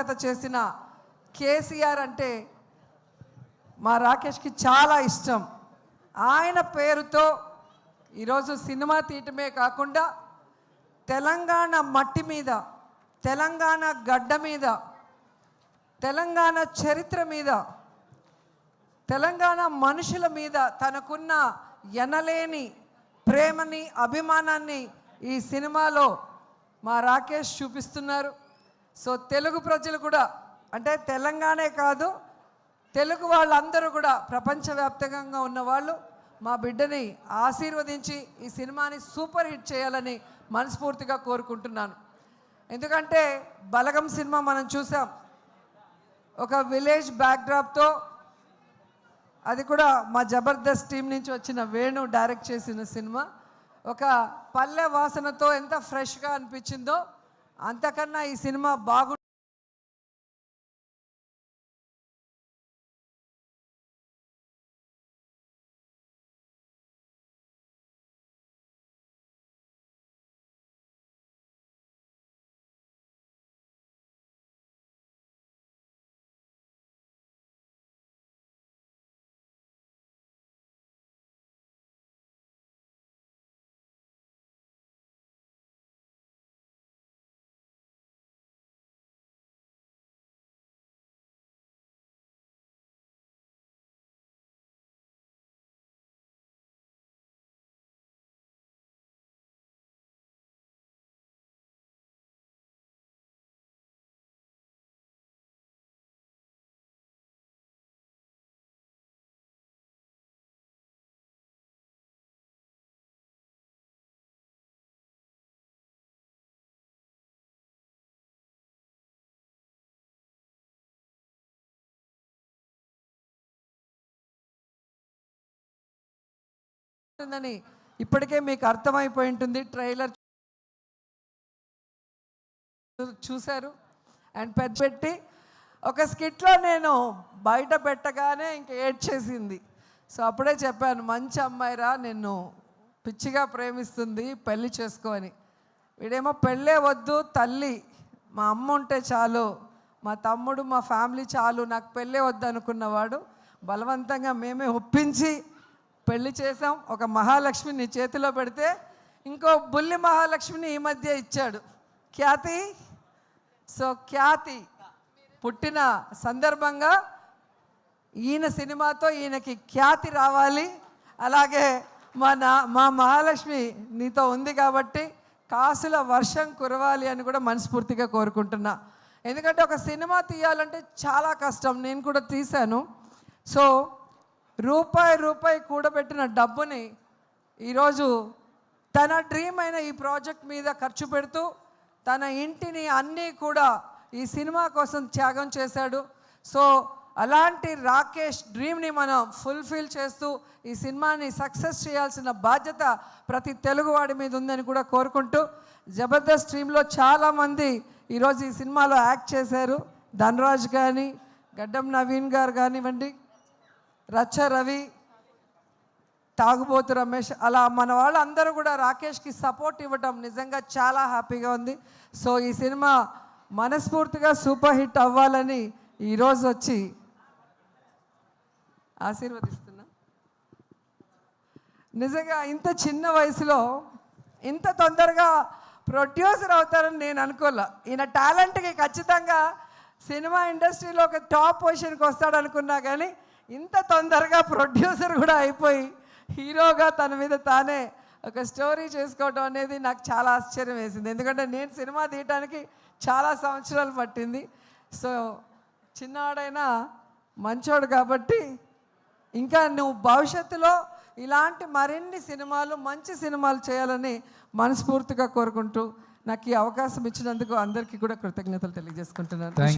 పారదర్శకత చేసిన కేసీఆర్ అంటే మా రాకేష్కి చాలా ఇష్టం. ఆయన పేరుతో ఈరోజు సినిమా తీయటమే కాకుండా తెలంగాణ మట్టి మీద, తెలంగాణ గడ్డ మీద, తెలంగాణ చరిత్ర మీద, తెలంగాణ మనుషుల మీద తనకున్న ఎనలేని ప్రేమని, అభిమానాన్ని ఈ సినిమాలో మా రాకేష్ చూపిస్తున్నారు. సో తెలుగు ప్రజలు కూడా, అంటే తెలంగాణే కాదు, తెలుగు వాళ్ళందరూ కూడా, ప్రపంచవ్యాప్తంగా ఉన్నవాళ్ళు మా బిడ్డని ఆశీర్వదించి ఈ సినిమాని సూపర్ హిట్ చేయాలని మనస్ఫూర్తిగా కోరుకుంటున్నాను. ఎందుకంటే బలగం సినిమా మనం చూసాం, ఒక విలేజ్ బ్యాక్డ్రాప్తో, అది కూడా మా జబర్దస్త్ టీం నుంచి వచ్చిన వేణు డైరెక్ట్ చేసిన సినిమా. ఒక పల్లె వాసనతో ఎంత ఫ్రెష్గా అనిపించిందో అంతకన్నా ఈ సినిమా బాగు ఉంటుందని ఇప్పటికే మీకు అర్థమైపోయి ఉంటుంది. ట్రైలర్ చూశారు. అండ్ పెట్టి ఒక స్కిట్లో నేను బయట పెట్టగానే ఇంక ఏడ్చేసింది. సో అప్పుడే చెప్పాను, మంచి అమ్మాయిరా, నిన్ను పిచ్చిగా ప్రేమిస్తుంది, పెళ్ళి చేసుకో అని. వీడేమో పెళ్ళే వద్దు తల్లి, మా అమ్మ ఉంటే చాలు, మా తమ్ముడు, మా ఫ్యామిలీ చాలు, నాకు పెళ్ళే వద్దు అనుకున్నవాడు బలవంతంగా మేమే ఒప్పించి పెళ్లి చేసాం. ఒక మహాలక్ష్మి నీ చేతిలో పెడితే ఇంకో బుల్లి మహాలక్ష్మిని ఈ మధ్య ఇచ్చాడు, ఖ్యాతి. సో ఖ్యాతి పుట్టిన సందర్భంగా ఈయన సినిమాతో ఈయనకి ఖ్యాతి రావాలి. అలాగే మా మహాలక్ష్మి నీతో ఉంది కాబట్టి కాసుల వర్షం కురవాలి అని కూడా మనస్ఫూర్తిగా కోరుకుంటున్నా. ఎందుకంటే ఒక సినిమా తీయాలంటే చాలా కష్టం, నేను కూడా తీశాను. సో రూపాయి కూడబెట్టిన డబ్బుని ఈరోజు తన డ్రీమ్ అయిన ఈ ప్రాజెక్ట్ మీద ఖర్చు పెడుతూ తన ఇంటిని అన్నీ కూడా ఈ సినిమా కోసం త్యాగం చేశాడు. సో అలాంటి రాకేష్ డ్రీమ్ని మనం ఫుల్ఫిల్ చేస్తూ ఈ సినిమాని సక్సెస్ చేయాల్సిన బాధ్యత ప్రతి తెలుగువాడి మీద ఉందని కూడా కోరుకుంటూ, జబర్దస్త్ టీంలో చాలామంది ఈరోజు ఈ సినిమాలో యాక్ట్ చేశారు. ధనరాజ్ కానీ, గడ్డం నవీన్ గారు కానివ్వండి, రచ్చ రవి, తాగుబోతు రమేష్, అలా మన వాళ్ళందరూ కూడా రాకేష్కి సపోర్ట్ ఇవ్వటం నిజంగా చాలా హ్యాపీగా ఉంది. సో ఈ సినిమా మనస్ఫూర్తిగా సూపర్ హిట్ అవ్వాలని ఈరోజు వచ్చి ఆశీర్వదిస్తున్నా. నిజంగా ఇంత చిన్న వయసులో ఇంత తొందరగా ప్రొడ్యూసర్ అవుతారని నేను అనుకోలే. ఈయన టాలెంట్కి ఖచ్చితంగా సినిమా ఇండస్ట్రీలో ఒక టాప్ పొజిషన్కి వస్తాడనుకున్నా, కానీ ఇంత తొందరగా ప్రొడ్యూసర్ కూడా అయిపోయి హీరోగా తన మీద తానే ఒక స్టోరీ చేసుకోవడం అనేది నాకు చాలా ఆశ్చర్యం వేసింది. ఎందుకంటే నేను సినిమా తీయటానికి చాలా సంవత్సరాలు పట్టింది. సో చిన్నవాడైనా మంచోడు కాబట్టి ఇంకా నువ్వు భవిష్యత్తులో ఇలాంటి మరిన్ని సినిమాలు, మంచి సినిమాలు చేయాలని మనస్ఫూర్తిగా కోరుకుంటూ నాకు ఈ అవకాశం ఇచ్చినందుకు అందరికీ కూడా కృతజ్ఞతలు తెలియజేసుకుంటున్నాను.